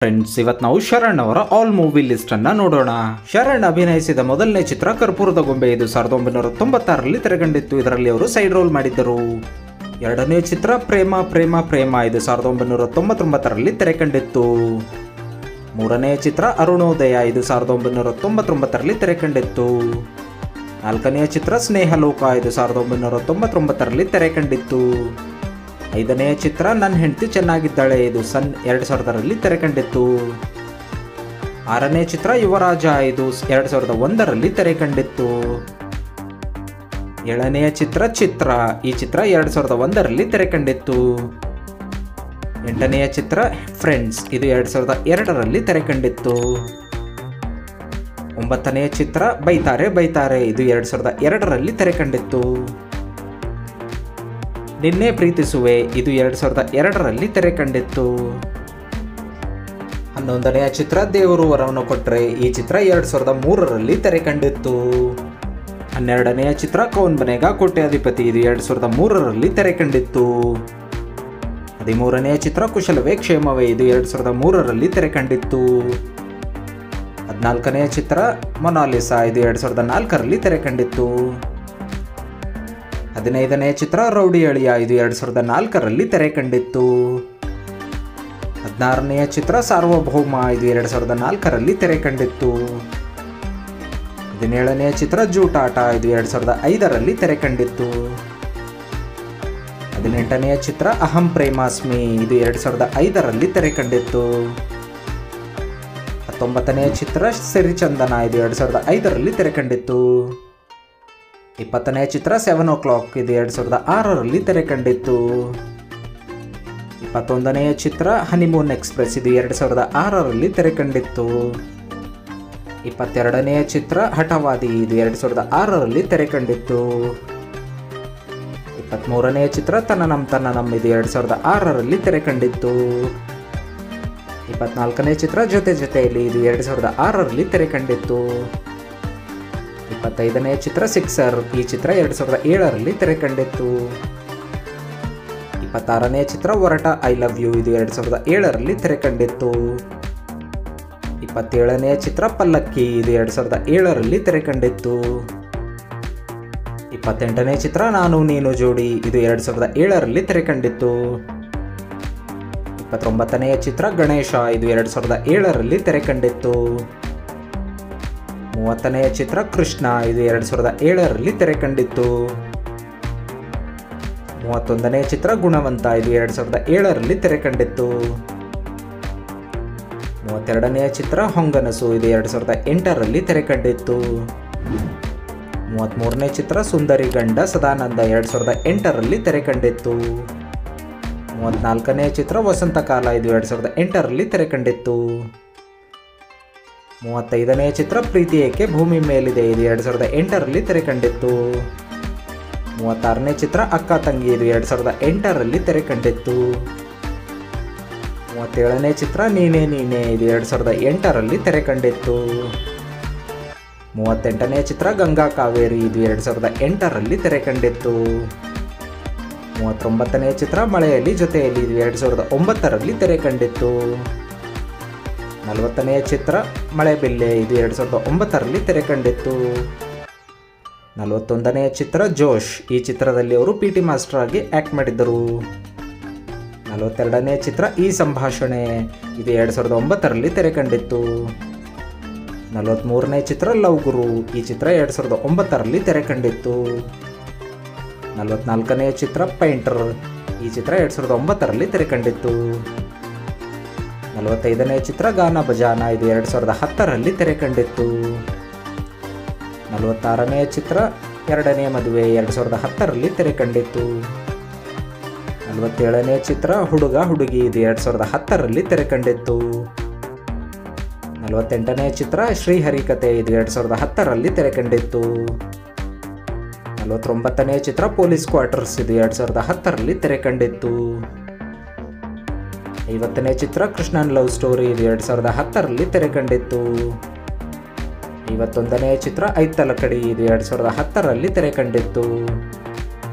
Friends, ಇವತ್ತು ನಾವು ಶರಣ್ ಅವರ ಆಲ್ ಮೂವಿ ಲಿಸ್ಟ್ ಅನ್ನ ನೋಡೋಣ. ಶರಣ್ ಅಭಿನಯಿಸಿದ ಮೊದಲನೇ ಚಿತ್ರ ಕರ್ಪೂರದ ಗೊಂಬೆ. ಇದು 1996ರಲ್ಲಿ ತೆರೆಕಂಡಿತ್ತು. ಇದರಲ್ಲಿ ಅವರು ಸೈಡ್ ರೋಲ್ ಮಾಡಿದ್ದರು. ಎರಡನೇ ಚಿತ್ರ ಪ್ರೇಮ ಪ್ರೇಮ ಪ್ರೇಮ. ಇದು 1999ರಲ್ಲಿ ತೆರೆಕಂಡಿತ್ತು. ಮೂರನೇ ಚಿತ್ರ ಅರುಣೋದಯ. ಇದು 1999ರಲ್ಲಿ ತೆರೆಕಂಡಿತ್ತು. ನಾಲ್ಕನೆಯ ಚಿತ್ರ ಸ್ನೇಹಲೋಕ. ಇದು 1999ರಲ್ಲಿ ತೆರೆಕಂಡಿತ್ತು. ಐದನೆಯ ಚಿತ್ರ ನನ್ನ ಹೆಂಡತಿ ಚೆನ್ನಾಗಿದ್ದಾಳೆ. ಇದು 2000ರಲ್ಲಿ ತೆರೆಕಂಡಿತ್ತು. ಆರನೇ ಚಿತ್ರ ಯುವರಾಜ. ಇದು 2001ರಲ್ಲಿ ತೆರೆಕಂಡಿತ್ತು. ಏಳನೆಯ ಚಿತ್ರ ಚಿತ್ರ. ಈ ಚಿತ್ರ 2001ರಲ್ಲಿ ತೆರೆಕಂಡಿತ್ತು. ಎಂಟನೆಯ ಚಿತ್ರ ಫ್ರೆಂಡ್ಸ್. ಇದು 2002ರಲ್ಲಿ ತೆರೆಕಂಡಿತ್ತು. ಒಂಬತ್ತನೆಯ ಚಿತ್ರ ಬೈತಾರೆ ಬೈತಾರೆ. ಇದು 2002ರಲ್ಲಿ ತೆರೆಕಂಡಿತ್ತು. ನಿನ್ನೆ ಪ್ರೀತಿಸುವೆ. ಇದು 2002ರಲ್ಲಿ ತೆರೆಕಂಡಿತ್ತು. 11ನೆಯ ಚಿತ್ರ ದೇವರು ವರವನ್ನು ಕೊಟ್ರೆ. ಈ ಚಿತ್ರ 2003ರಲ್ಲಿ ತೆರೆಕಂಡಿತ್ತು. 12ನೆಯ ಚಿತ್ರ ಕೌನ್ ಬನೇಗಾ ಕೋಟ್ಯಾಧಿಪತಿ. ಇದು 2003ರಲ್ಲಿ ತೆರೆಕಂಡಿತ್ತು. 13ನೆಯ ಚಿತ್ರ ಕುಶಲವೇ ಕ್ಷೇಮವೇ. ಇದು 2003ರಲ್ಲಿ ತೆರೆಕಂಡಿತ್ತು. 14ನೆಯ ಚಿತ್ರ ಮೊನಾಲಿಸಾ. ಇದು 2004ರಲ್ಲಿ ತೆರೆಕಂಡಿತ್ತು. 15ನೆಯ ಚಿತ್ರ ರೌಡಿ ಅಳಿಯ. ಇದು 2004ರಲ್ಲಿ ತೆರೆಕಂಡಿತ್ತು. 16ನೆಯ ಚಿತ್ರ ಸಾರ್ವಭೌಮ. ಇದು 2004ರಲ್ಲಿ ತೆರೆಕಂಡಿತ್ತು. 17ನೆಯ ಚಿತ್ರ ಜೂಟಾಟ. ಇದು 2005ರಲ್ಲಿ ತೆರೆಕಂಡಿತ್ತು. 18ನೆಯ ಚಿತ್ರ ಅಹಂ ಪ್ರೇಮಾಸ್ಮಿ. ಇದು 2005ರಲ್ಲಿ ತೆರೆಕಂಡಿತ್ತು. 19ನೆಯ ಚಿತ್ರ ಸಿರಿಚಂದನ. ಇದು 2005ರಲ್ಲಿ ತೆರೆಕಂಡಿತ್ತು. 20ನೆಯ ಚಿತ್ರ 7 o'clock. ಇದು 2006ರಲ್ಲಿ ತೆರೆಕಂಡಿತ್ತು. 21ನೆಯ ಚಿತ್ರ ಹನಿಮೂನ್ ಎಕ್ಸ್ಪ್ರೆಸ್. ಇದು 2006ರಲ್ಲಿ ತೆರೆಕಂಡಿತ್ತು. 22ನೆಯ ಚಿತ್ರ ಹಠವಾದಿ. ಇದು 2006ರಲ್ಲಿ ತೆರೆಕಂಡಿತ್ತು. 23ನೆಯ ಚಿತ್ರ ತನನಂ ತನನಂ. ಇದು 2006ರಲ್ಲಿ ತೆರೆಕಂಡಿತ್ತು. 24ನೆಯ ಚಿತ್ರ ಜೊತೆ ಜೊತೆಯಲ್ಲಿ. ಇದು 2006ರಲ್ಲಿ ತೆರೆಕಂಡಿತ್ತು. 25ನೆಯ ಚಿತ್ರ ಸಿಕ್ಸರ್. ಈ ಚಿತ್ರ 2007ರಲ್ಲಿ ತೆರೆಕಂಡಿತ್ತು. 26ನೆಯ ಚಿತ್ರ ಒರಟ ಐ ಲವ್ ಯು. ಇದು 2007ರಲ್ಲಿ ತೆರೆಕಂಡಿತ್ತು. 27ನೆಯ ಚಿತ್ರ ಪಲ್ಲಕ್ಕಿ. ಇದು 2007ರಲ್ಲಿ ತೆರೆಕಂಡಿತ್ತು. 28ನೆಯ ಚಿತ್ರ ನಾನು ನೀನು ಜೋಡಿ. ಇದು 2007ರಲ್ಲಿ ತೆರೆಕಂಡಿತ್ತು. 29ನೆಯ ಚಿತ್ರ ಗಣೇಶ. ಇದು 2007ರಲ್ಲಿ ತೆರೆಕಂಡಿತ್ತು. 30ನೆಯ ಚಿತ್ರ ಕೃಷ್ಣ. ಇದು 2007ರಲ್ಲಿ ತೆರೆಕಂಡಿತ್ತು. 31ನೆಯ ಚಿತ್ರ ಗುಣವಂತ. ಇದು 2007ರಲ್ಲಿ ತೆರೆಕಂಡಿತ್ತು. 32ನೆಯ ಚಿತ್ರ ಹೊಂಗನಸು. ಇದು 2008ರಲ್ಲಿ ತೆರೆಕಂಡಿತ್ತು. 33ನೇ ಚಿತ್ರ ಸುಂದರಿ ಗಂಡ ಸದಾನಂದ. 2008ರಲ್ಲಿ ತೆರೆಕಂಡಿತ್ತು. 34ನೆಯ ಚಿತ್ರ ವಸಂತಕಾಲ. ಇದು 2008ರಲ್ಲಿ ತೆರೆಕಂಡಿತ್ತು. 35ನೆಯ ಚಿತ್ರ ಪ್ರೀತಿ ಏಕೆ ಭೂಮಿ ಮೇಲಿದೆ. ಇದು 2008ರಲ್ಲಿ ತೆರೆಕಂಡಿತ್ತು. 36ನೇ ಚಿತ್ರ ಅಕ್ಕ ತಂಗಿ. ಇದು 2008ರಲ್ಲಿ ತೆರೆಕಂಡಿತ್ತು. 37ನೇ ಚಿತ್ರ ನೀನೇ ನೀನೇ. ಇದು 2008ರಲ್ಲಿ ತೆರೆಕಂಡಿತ್ತು. 38ನೇ ಚಿತ್ರ ಗಂಗಾ ಕಾವೇರಿ. ಇದು 2008ರಲ್ಲಿ ತೆರೆಕಂಡಿತ್ತು. 39ನೇ ಚಿತ್ರ ಮಳೆಯಲ್ಲಿ ಜೊತೆಯಲ್ಲಿ. ಇದು 2009ರಲ್ಲಿ ತೆರೆಕಂಡಿತ್ತು. 40ನೆಯ ಚಿತ್ರ ಮಳೆ ಬೆಲ್ಲೆ. ಇದು 2009ರಲ್ಲಿ ತೆರೆಕಂಡಿತ್ತು. 41ನೆಯ ಚಿತ್ರ ಜೋಶ್. ಈ ಚಿತ್ರದಲ್ಲಿ ಅವರು ಪಿ ಟಿ ಮಾಸ್ಟರ್ ಆಗಿ ಆ್ಯಕ್ಟ್ ಮಾಡಿದ್ದರು. 42ನೆಯ ಚಿತ್ರ ಈ ಸಂಭಾಷಣೆ. ಇದು 2009ರಲ್ಲಿ ತೆರೆಕಂಡಿತ್ತು. 43ನೇ ಚಿತ್ರ ಲವ್ ಗುರು. ಈ ಚಿತ್ರ 2009ರಲ್ಲಿ ತೆರೆಕಂಡಿತ್ತು. 44ನೆಯ ಚಿತ್ರ ಪೈಂಟರ್. ಈ ಚಿತ್ರ 2009ರಲ್ಲಿ ತೆರೆಕಂಡಿತ್ತು. 45ನೆಯ ಚಿತ್ರ ಗಾನ ಬಜಾನ. ಇದು 2010ರಲ್ಲಿ ತೆರೆಕಂಡಿತ್ತು. 46ನೆಯ ಚಿತ್ರ ಎರಡನೆಯ ಮದುವೆ. 2010ರಲ್ಲಿ ತೆರೆಕಂಡಿತ್ತು. 47ನೆಯ ಚಿತ್ರ ಹುಡುಗ ಹುಡುಗಿ. ಇದು 2010ರಲ್ಲಿ ತೆರೆಕಂಡಿತ್ತು. 48ನೆಯ ಚಿತ್ರ ಶ್ರೀಹರಿಕತೆ. ಇದು 2010ರಲ್ಲಿ ತೆರೆಕಂಡಿತ್ತು. 49ನೆಯ ಚಿತ್ರ ಪೊಲೀಸ್ ಕ್ವಾರ್ಟರ್ಸ್. ಇದು 2010ರಲ್ಲಿ ತೆರೆಕಂಡಿತ್ತು. 50ನೇ ಚಿತ್ರ ಕೃಷ್ಣನ್ ಲವ್ ಸ್ಟೋರಿ. ಇದು 2010ರಲ್ಲಿ ತೆರೆಕಂಡಿತ್ತು. 51ನೆಯ ಚಿತ್ರ ಐತಲಕಡಿ. ಇದು 2010ರಲ್ಲಿ ತೆರೆಕಂಡಿತ್ತು.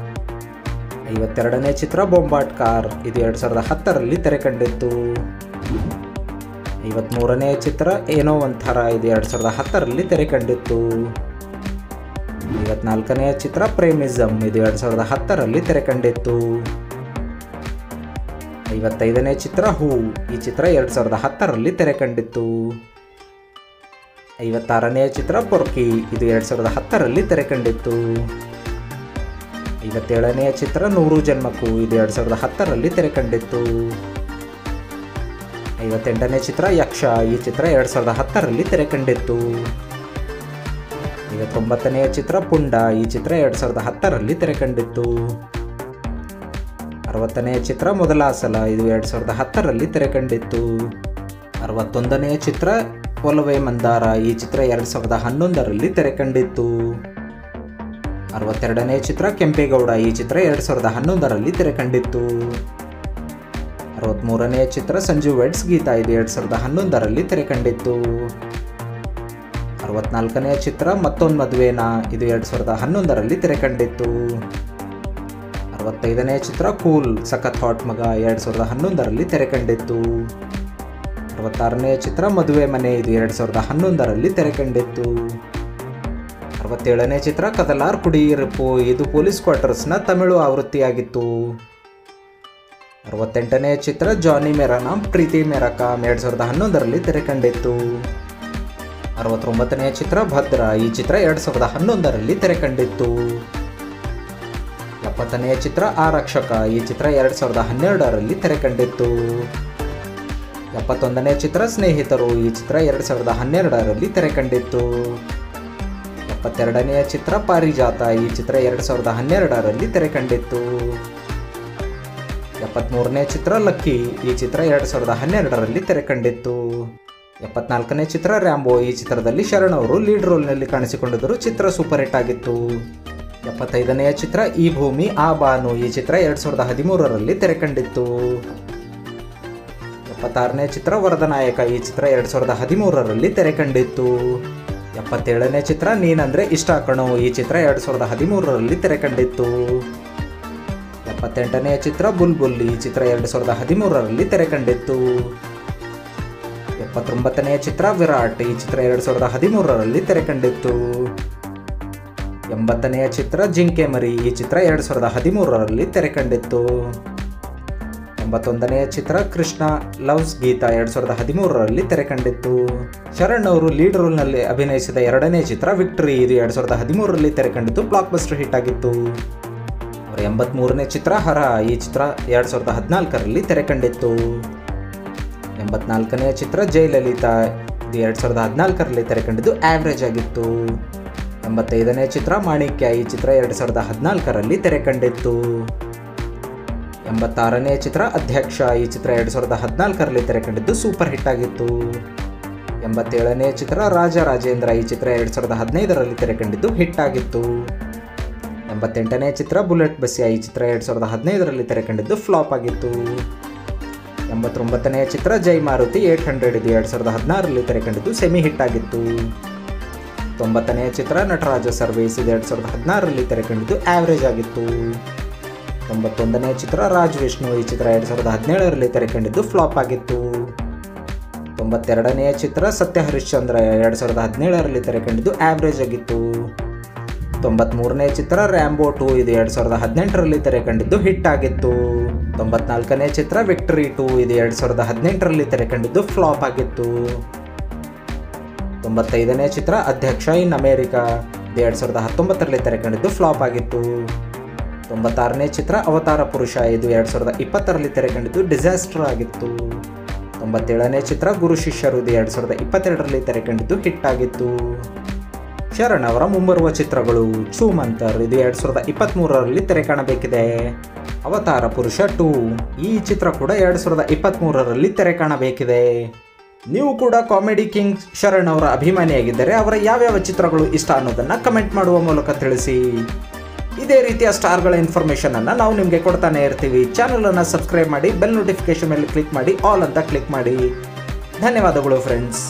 52ನೇ ಚಿತ್ರ ಬೊಂಬಾಟ್ ಕಾರ್. ಇದು 2010ರಲ್ಲಿ ತೆರೆಕಂಡಿತ್ತು. 53ನೇ ಚಿತ್ರ ಏನೋ ಒಂಥರ, ಇದು 2010ರಲ್ಲಿ ತೆರೆ ಕಂಡಿತ್ತು. 54ನೇ ಚಿತ್ರ ಪ್ರೇಮಿಸಮ್, ಇದು 2010ರಲ್ಲಿ ತೆರೆ ಕಂಡಿತ್ತು. 55ನೇ ಚಿತ್ರ ಹೂ, ಈ ಚಿತ್ರ 2010ರಲ್ಲಿ ತೆರೆ ಕಂಡಿತ್ತು. 56ನೇ ಚಿತ್ರ ಪೊರ್ಕಿ, ಇದು 2010ರಲ್ಲಿ ತೆರೆ ಕಂಡಿತ್ತು. 57ನೇ ಚಿತ್ರ 100 ಜನ್ಮಕ್ಕೂ, ಇದು 2010ರಲ್ಲಿ ತೆರೆ ಕಂಡಿತ್ತು. 58ನೇ ಚಿತ್ರ ಯಕ್ಷ, ಈ ಚಿತ್ರ 2010ರಲ್ಲಿ ತೆರೆ ಕಂಡಿತ್ತು. 59ನೇ ಚಿತ್ರ ಪುಂಡ, ಈ ಚಿತ್ರ 2010ರಲ್ಲಿ ತೆರೆ ಕಂಡಿತ್ತು. 60ನೇ ಚಿತ್ರ ಮೊದಲ ಸಲ, ಇದು 2010ರಲ್ಲಿ ತೆರೆ ಕಂಡಿತ್ತು. 61ನೇ ಚಿತ್ರ ಒಲವೇ ಮಂದಾರ, ಈ ಚಿತ್ರ 2011ರಲ್ಲಿ ತೆರೆ ಕಂಡಿತ್ತು. 62ನೇ ಚಿತ್ರ ಕೆಂಪೇಗೌಡ, ಈ ಚಿತ್ರ 2011ರಲ್ಲಿ ತೆರೆ ಕಂಡಿತ್ತು. 63ನೇ ಚಿತ್ರ ಸಂಜು ವೆಡ್ಸ್ ಗೀತಾ, ಇದು 2011ರಲ್ಲಿ ತೆರೆ ಕಂಡಿತ್ತು. 64ನೇ ಚಿತ್ರ ಮತ್ತೊಂದು ಮದುವೆನಾ, ಇದು 2011ರಲ್ಲಿ ತೆರೆ ಕಂಡಿತ್ತು. 65ನೇ ಚಿತ್ರ ಕೂಲ್ ಸಖತ್ ಹಾಟ್ ಮಗ, 2011ರಲ್ಲಿ ತೆರೆ ಕಂಡಿತ್ತು. 66ನೇ ಚಿತ್ರ ಮದುವೆ ಮನೆ, ಇದು 2011ರಲ್ಲಿ ತೆರೆ ಕಂಡಿತ್ತು. 67ನೇ ಚಿತ್ರ ಕದಲಾರ್ ಕುಡಿಯಿರಪ್ಪು, ಇದು ಪೊಲೀಸ್ ಕ್ವಾರ್ಟರ್ಸ್ನ ತಮಿಳು ಆವೃತ್ತಿಯಾಗಿತ್ತು. 68ನೇ ಚಿತ್ರ ಜಾನಿ ಮೇರಾ ನಾಮ್ ಪ್ರೀತಿ ಮೇರಾ ಕಾಮ್, 2011ರಲ್ಲಿ ತೆರೆ ಕಂಡಿತ್ತು. 69ನೇ ಚಿತ್ರ ಭದ್ರ, ಈ ಚಿತ್ರ 2011ರಲ್ಲಿ ತೆರೆ ಕಂಡಿತ್ತು. 70ನೇ ಚಿತ್ರ ಆರಕ್ಷಕ, ಈ ಚಿತ್ರ 2012ರಲ್ಲಿ ತೆರೆ ಕಂಡಿತ್ತು. 71ನೇ ಚಿತ್ರ ಸ್ನೇಹಿತರು, ಈ ಚಿತ್ರ 2012ರಲ್ಲಿ ತೆರೆ ಕಂಡಿತ್ತು. 72ನೇ ಚಿತ್ರ ಪಾರಿಜಾತ, ಈ ಚಿತ್ರ 2012ರಲ್ಲಿ ತೆರೆ ಕಂಡಿತ್ತು. 73ನೇ ಚಿತ್ರ ಲಕ್ಕಿ, ಈ ಚಿತ್ರ 2012ರಲ್ಲಿ ತೆರೆ ಕಂಡಿತ್ತು. 74ನೇ ಚಿತ್ರ ರ್ಯಾಂಬೋ, ಈ ಚಿತ್ರದಲ್ಲಿ ಶರಣ್ ಅವರು ಲೀಡ್ ರೋಲ್ನಲ್ಲಿ ಕಾಣಿಸಿಕೊಂಡಿದ್ದರು, ಚಿತ್ರ ಸೂಪರ್ ಹಿಟ್ ಆಗಿತ್ತು. 75ನೇ ಚಿತ್ರ ಈ ಭೂಮಿ ಆ ಬಾನು, ಈ ಚಿತ್ರ 2013ರಲ್ಲಿ ತೆರೆ ಕಂಡಿತ್ತು. 76ನೇ ಚಿತ್ರ ವರದನಾಯಕ, ಈ ಚಿತ್ರ 2013ರಲ್ಲಿ ತೆರೆ ಕಂಡಿತ್ತು. 77ನೇ ಚಿತ್ರ ನೀನಂದ್ರೆ ಇಷ್ಟ ಕಣೋ, ಈ ಚಿತ್ರ 2013ರಲ್ಲಿ ತೆರೆ ಕಂಡಿತ್ತು. 78ನೇ ಚಿತ್ರ ಬುಲ್ಬುಲ್, ಈ ಚಿತ್ರ 2013ರಲ್ಲಿ ತೆರೆ ಕಂಡಿತ್ತು. 79ನೇ ಚಿತ್ರ ವಿರಾಟ್, ಈ ಚಿತ್ರ 2013ರಲ್ಲಿ ತೆರೆ ಕಂಡಿತ್ತು. 80ನೇ ಚಿತ್ರ ಜಿಂಕೆ ಮರಿ, ಈ ಚಿತ್ರ 2013ರಲ್ಲಿ ತೆರೆ ಕಂಡಿತ್ತು. 81ನೇ ಚಿತ್ರ ಕೃಷ್ಣ ಲವ್ಸ್ ಗೀತಾ, 2013ರಲ್ಲಿ ತೆರೆ ಕಂಡಿತ್ತು. ಶರಣ್ ಅವರು ಲೀಡ್ ರೋಲ್ನಲ್ಲಿ ಅಭಿನಯಿಸಿದ ಎರಡನೇ ಚಿತ್ರ ವಿಕ್ಟರಿ, ಇದು 2013ರಲ್ಲಿ ತೆರೆ ಕಂಡಿತ್ತು, ಬ್ಲಾಕ್ ಬಸ್ಟರ್ ಹಿಟ್ ಆಗಿತ್ತು. ಅವರ 83ನೇ ಚಿತ್ರ ಹರ, ಈ ಚಿತ್ರ 2014ರಲ್ಲಿ ತೆರೆ ಕಂಡಿತ್ತು. 84ನೇ ಚಿತ್ರ ಜಯಲಲಿತಾ, ಇದು 2014ರಲ್ಲಿ ತೆರೆ ಕಂಡಿದ್ದು, ಆವ್ರೇಜ್ ಆಗಿತ್ತು. 85ನೇ ಚಿತ್ರ ಮಾಣಿಕ್ಯ, ಈ ಚಿತ್ರ 2014ರಲ್ಲಿ ತೆರೆ ಕಂಡಿತ್ತು. 86ನೇ ಚಿತ್ರ ಅಧ್ಯಕ್ಷ, ಈ ಚಿತ್ರ 2014ರಲ್ಲಿ ತೆರೆ ಕಂಡಿದ್ದು, ಸೂಪರ್ ಹಿಟ್ ಆಗಿತ್ತು. 87ನೇ ಚಿತ್ರ ರಾಜ ರಾಜೇಂದ್ರ, ಈ ಚಿತ್ರ 2015ರಲ್ಲಿ ತೆರೆ ಕಂಡಿದ್ದು, ಹಿಟ್ ಆಗಿತ್ತು. 88ನೇ ಚಿತ್ರ ಬುಲೆಟ್ ಬಸ್ಯ, ಈ ಚಿತ್ರ 2015ರಲ್ಲಿ ತೆರೆ ಕಂಡಿದ್ದು, ಫ್ಲಾಪ್ ಆಗಿತ್ತು. 89ನೇ ಚಿತ್ರ ಜೈ ಮಾರುತಿ 800, ಇದು 2016ರಲ್ಲಿ ತೆರೆ ಕಂಡಿದ್ದು, ಸೆಮಿ ಹಿಟ್ ಆಗಿತ್ತು. 90ನೇ ಚಿತ್ರ ನಟರಾಜ ಸರ್ವೇಸ್, ಇದು 2016ರಲ್ಲಿ ತೆರೆ ಕಂಡಿದ್ದು, ಆವ್ರೇಜ್ ಆಗಿತ್ತು. 91ನೇ ಚಿತ್ರ ರಾಜ್ ವಿಷ್ಣು, ಈ ಚಿತ್ರ 2017ರಲ್ಲಿ ತೆರೆ ಕಂಡಿದ್ದು, ಫ್ಲಾಪ್ ಆಗಿತ್ತು. 92ನೇ ಚಿತ್ರ ಸತ್ಯ ಹರಿಶ್ಚಂದ್ರ, 2017ರಲ್ಲಿ ತೆರೆ ಕಂಡಿದ್ದು, ಆವ್ರೇಜ್ ಆಗಿತ್ತು. 93ನೇ ಚಿತ್ರ ರ್ಯಾಂಬೋ 2, ಇದು 2018ರಲ್ಲಿ ತೆರೆ ಕಂಡಿದ್ದು, ಹಿಟ್ ಆಗಿತ್ತು. 94ನೇ ಚಿತ್ರ ವಿಕ್ಟರಿ 2, ಇದು 2018ರಲ್ಲಿ ತೆರೆ ಕಂಡಿದ್ದು, ಫ್ಲಾಪ್ ಆಗಿತ್ತು. 95ನೇ ಚಿತ್ರ ಅಧ್ಯಕ್ಷ ಇನ್ ಅಮೇರಿಕಾ, ಇದು 2019ರಲ್ಲಿ ತೆರೆ ಕಂಡಿದ್ದು, ಫ್ಲಾಪ್ ಆಗಿತ್ತು. 96ನೇ ಚಿತ್ರ ಅವತಾರ ಪುರುಷ, ಇದು 2020ರಲ್ಲಿ ತೆರೆ ಕಂಡಿದ್ದು, ಡಿಸಾಸ್ಟರ್ ಆಗಿತ್ತು. 97ನೇ ಚಿತ್ರ ಗುರು ಶಿಷ್ಯರು, ಇದು 2022ರಲ್ಲಿ ತೆರೆ ಕಂಡಿದ್ದು, ಹಿಟ್ ಆಗಿತ್ತು. ಶರಣ್ ಅವರ ಮುಂಬರುವ ಚಿತ್ರಗಳು ಛೂಮಂತರ್, ಇದು 2023ರಲ್ಲಿ ತೆರೆ ಕಾಣಬೇಕಿದೆ. ಅವತಾರ ಪುರುಷ 2, ಈ ಚಿತ್ರ ಕೂಡ 2023ರಲ್ಲಿ ತೆರೆ ಕಾಣಬೇಕಿದೆ. ನೀವು ಕೂಡ ಕಾಮಿಡಿ ಕಿಂಗ್ ಶರಣ್ ಅವರ ಅಭಿಮಾನಿಯಾಗಿದ್ದರೆ ಅವರ ಯಾವ್ಯಾವ ಚಿತ್ರಗಳು ಇಷ್ಟ ಅನ್ನೋದನ್ನು ಕಮೆಂಟ್ ಮಾಡುವ ಮೂಲಕ ತಿಳಿಸಿ. ಇದೇ ರೀತಿಯ ಸ್ಟಾರ್ಗಳ ಇನ್ಫಾರ್ಮೇಷನನ್ನು ನಾವು ನಿಮಗೆ ಕೊಡ್ತಾನೆ ಇರ್ತೀವಿ. ಚಾನಲನ್ನು ಸಬ್ಸ್ಕ್ರೈಬ್ ಮಾಡಿ, ಬೆಲ್ ನೋಟಿಫಿಕೇಶನ್ ಮೇಲೆ ಕ್ಲಿಕ್ ಮಾಡಿ, ಆಲ್ ಅಂತ ಕ್ಲಿಕ್ ಮಾಡಿ. ಧನ್ಯವಾದಗಳು ಫ್ರೆಂಡ್ಸ್.